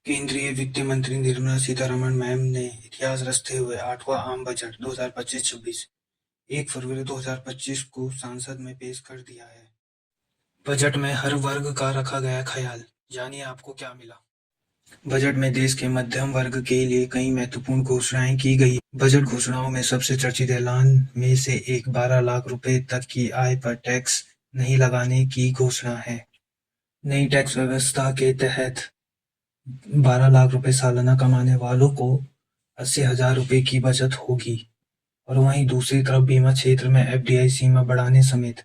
केंद्रीय वित्त मंत्री निर्मला सीतारमण मैम ने इतिहास रचते हुए 8वां आम बजट 2025-26 1 फरवरी 2025 को संसद में पेश कर दिया है। बजट में हर वर्ग का रखा गया ख्याल, जानिए आपको क्या मिला। बजट में देश के मध्यम वर्ग के लिए कई महत्वपूर्ण घोषणाएं की गई। बजट घोषणाओं में सबसे चर्चित ऐलान में से एक 12 लाख रुपए तक की आय पर टैक्स नहीं लगाने की घोषणा है। नई टैक्स व्यवस्था के तहत 12 लाख रुपए सालाना कमाने वालों को 80,000 रुपए की बचत होगी। और वहीं दूसरी तरफ बीमा क्षेत्र में एफडीआई सीमा बढ़ाने समेत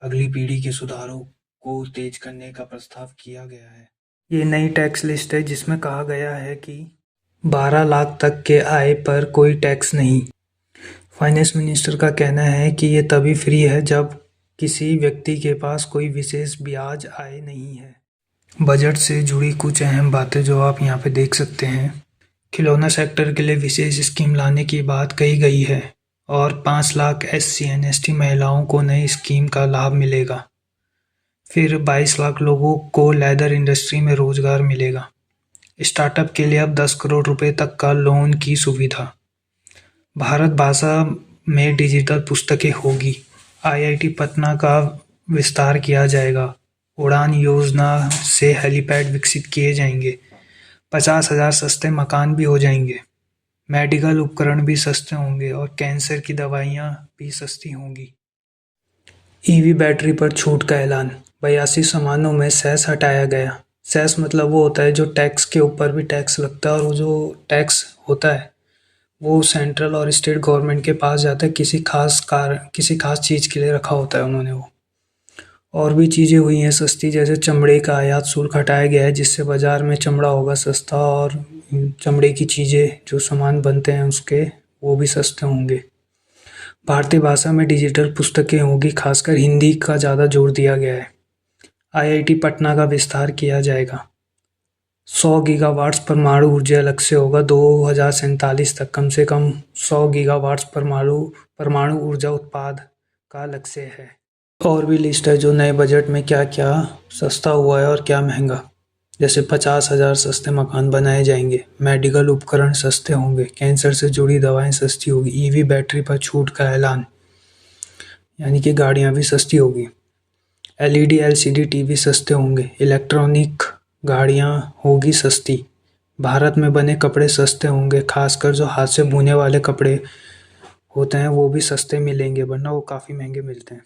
अगली पीढ़ी के सुधारों को तेज करने का प्रस्ताव किया गया है। ये नई टैक्स लिस्ट है जिसमें कहा गया है कि 12 लाख तक के आय पर कोई टैक्स नहीं। फाइनेंस मिनिस्टर का कहना है कि ये तभी फ्री है जब किसी व्यक्ति के पास कोई विशेष ब्याज आय नहीं है। बजट से जुड़ी कुछ अहम बातें जो आप यहाँ पे देख सकते हैं। खिलौना सेक्टर के लिए विशेष स्कीम लाने की बात कही गई है और 5 लाख SC/ST महिलाओं को नई स्कीम का लाभ मिलेगा। फिर 22 लाख लोगों को लेदर इंडस्ट्री में रोजगार मिलेगा। स्टार्टअप के लिए अब 10 करोड़ रुपए तक का लोन की सुविधा। भारत भाषा में डिजिटल पुस्तकें होगी। IIT पटना का विस्तार किया जाएगा। उड़ान योजना से हेलीपैड विकसित किए जाएंगे। 50,000 सस्ते मकान भी हो जाएंगे। मेडिकल उपकरण भी सस्ते होंगे और कैंसर की दवाइयाँ भी सस्ती होंगी। EV बैटरी पर छूट का ऐलान। 82 सामानों में सेस हटाया गया। सेस मतलब वो होता है जो टैक्स के ऊपर भी टैक्स लगता है और वो जो टैक्स होता है वो सेंट्रल और स्टेट गवर्नमेंट के पास जाता है। किसी खास चीज़ के लिए रखा होता है उन्होंने वो। और भी चीज़ें हुई हैं सस्ती, जैसे चमड़े का आयात शुल्क हटाया गया है जिससे बाज़ार में चमड़ा होगा सस्ता और चमड़े की चीज़ें जो सामान बनते हैं उसके वो भी सस्ते होंगे। भारतीय भाषा में डिजिटल पुस्तकें होंगी, खासकर हिंदी का ज़्यादा जोर दिया गया है। IIT पटना का विस्तार किया जाएगा। 100 गीगावाट्स परमाणु ऊर्जा लक्ष्य होगा 2047 तक। कम से कम 100 गीगावाट्स परमाणु ऊर्जा उत्पाद का लक्ष्य है। और भी लिस्ट है जो नए बजट में क्या क्या सस्ता हुआ है और क्या महंगा। जैसे 50,000 सस्ते मकान बनाए जाएंगे। मेडिकल उपकरण सस्ते होंगे। कैंसर से जुड़ी दवाएं सस्ती होगी। EV बैटरी पर छूट का ऐलान, यानी कि गाड़ियां भी सस्ती होगी। LED LCD TV सस्ते होंगे। इलेक्ट्रॉनिक गाड़ियां होगी सस्ती। भारत में बने कपड़े सस्ते होंगे, खासकर जो हाथ से बुने वाले कपड़े होते हैं वो भी सस्ते मिलेंगे, वरना वो काफ़ी महंगे मिलते हैं।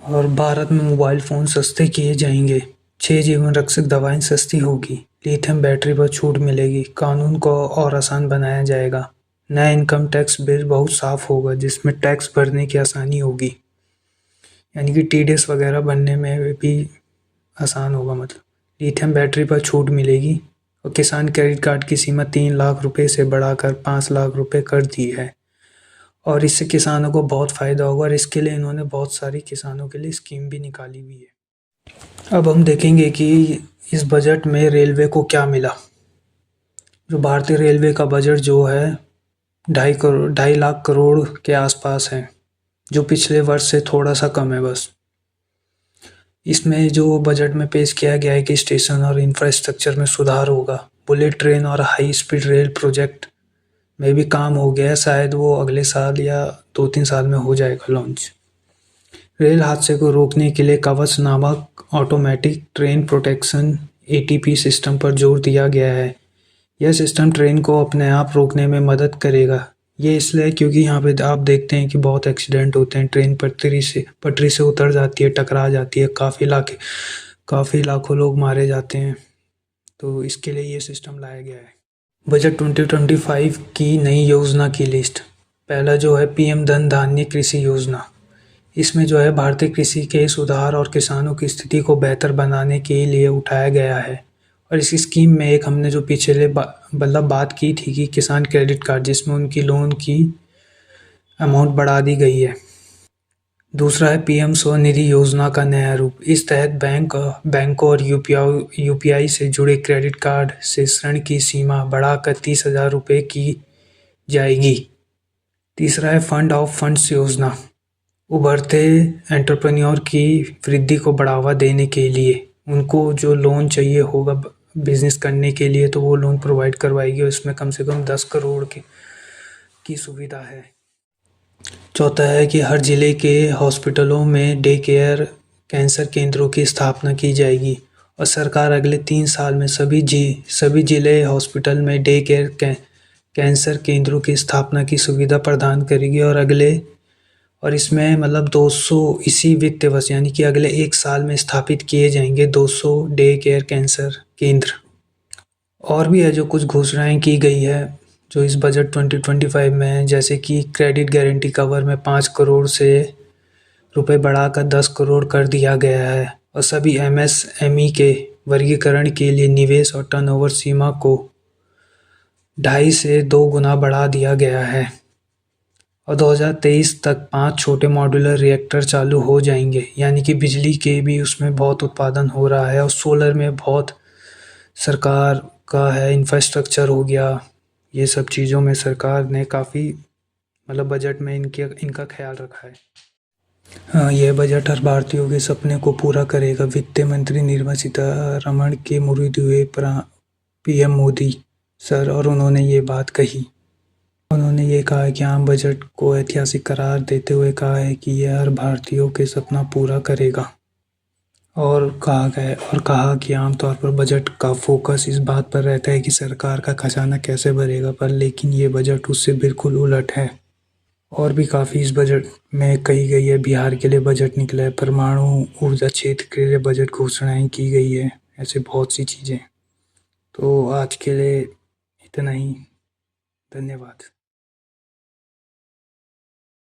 और भारत में मोबाइल फ़ोन सस्ते किए जाएंगे। 6 जीवन रक्षक दवाएं सस्ती होगी। लिथियम बैटरी पर छूट मिलेगी। कानून को और आसान बनाया जाएगा। नया इनकम टैक्स बिल बहुत साफ होगा जिसमें टैक्स भरने की आसानी होगी, यानी कि TDS वगैरह बनने में भी आसान होगा। मतलब लिथियम बैटरी पर छूट मिलेगी। और किसान क्रेडिट कार्ड की सीमा 3 लाख रुपए से बढ़ाकर 5 लाख रुपए कर दी है और इससे किसानों को बहुत फ़ायदा होगा और इसके लिए इन्होंने बहुत सारी किसानों के लिए स्कीम भी निकाली हुई है। अब हम देखेंगे कि इस बजट में रेलवे को क्या मिला। जो भारतीय रेलवे का बजट जो है 2.5 लाख करोड़ के आसपास है, जो पिछले वर्ष से थोड़ा सा कम है बस। इसमें जो बजट में पेश किया गया है कि स्टेशन और इंफ्रास्ट्रक्चर में सुधार होगा। बुलेट ट्रेन और हाई स्पीड रेल प्रोजेक्ट में भी काम हो गया है, शायद वो अगले साल या 2-3 साल में हो जाएगा लॉन्च। रेल हादसे को रोकने के लिए कवच नामक automatic train protection ATP system पर जोर दिया गया है। यह सिस्टम ट्रेन को अपने आप रोकने में मदद करेगा। ये इसलिए क्योंकि यहाँ पे आप देखते हैं कि बहुत एक्सीडेंट होते हैं। ट्रेन पटरी से उतर जाती है, टकरा जाती है, काफ़ी लाखों लोग मारे जाते हैं, तो इसके लिए ये सिस्टम लाया गया है। बजट 2025 की नई योजना की लिस्ट। पहला जो है PM धन धान्य कृषि योजना। इसमें जो है भारतीय कृषि के सुधार और किसानों की स्थिति को बेहतर बनाने के लिए उठाया गया है। और इस स्कीम में एक हमने जो पिछले बात की थी कि किसान क्रेडिट कार्ड, जिसमें उनकी लोन की अमाउंट बढ़ा दी गई है। दूसरा है PM स्वनिधि योजना का नया रूप। इस तहत बैंकों और UPI से जुड़े क्रेडिट कार्ड से ऋण की सीमा बढ़ाकर 30,000 रुपये की जाएगी। तीसरा है फंड ऑफ फंड्स योजना। उभरते एंटरप्रेन्योर की वृद्धि को बढ़ावा देने के लिए उनको जो लोन चाहिए होगा बिजनेस करने के लिए, तो वो लोन प्रोवाइड करवाएगी और इसमें कम से कम 10 करोड़ की सुविधा है। चौथा है कि हर जिले के हॉस्पिटलों में डे केयर कैंसर केंद्रों की स्थापना की जाएगी और सरकार अगले 3 साल में सभी जिले हॉस्पिटल में डे केयर कैंसर केंद्रों की स्थापना की सुविधा प्रदान करेगी और इसमें मतलब 200 इसी वित्त वर्ष यानी कि अगले 1 साल में स्थापित किए जाएंगे 200 डे केयर कैंसर केंद्र। और भी है जो कुछ घोषणाएं की गई है जो इस बजट 2025 में है, जैसे कि क्रेडिट गारंटी कवर में 5 करोड़ से रुपए बढ़ाकर 10 करोड़ कर दिया गया है और सभी एमएसएमई के वर्गीकरण के लिए निवेश और टर्नओवर सीमा को 2.5 से 2 गुना बढ़ा दिया गया है और 2023 तक 5 छोटे मॉड्यूलर रिएक्टर चालू हो जाएंगे, यानी कि बिजली के भी उसमें बहुत उत्पादन हो रहा है और सोलर में बहुत सरकार का है, इंफ्रास्ट्रक्चर हो गया, ये सब चीज़ों में सरकार ने काफ़ी मतलब बजट में इनका ख्याल रखा है। हाँ, यह बजट हर भारतीयों के सपने को पूरा करेगा। वित्त मंत्री निर्मला सीतारमण के मुरीद हुए पीएम मोदी सर और उन्होंने ये बात कही। उन्होंने ये कहा है कि आम बजट को ऐतिहासिक करार देते हुए कहा है कि यह हर भारतीयों के सपना पूरा करेगा और कहा कि आमतौर पर बजट का फोकस इस बात पर रहता है कि सरकार का खजाना कैसे भरेगा, पर लेकिन ये बजट उससे बिल्कुल उलट है। और भी काफ़ी इस बजट में कही गई है। बिहार के लिए बजट निकला है, परमाणु ऊर्जा क्षेत्र के लिए बजट घोषणाएं की गई है, ऐसे बहुत सी चीज़ें। तो आज के लिए इतना ही, धन्यवाद।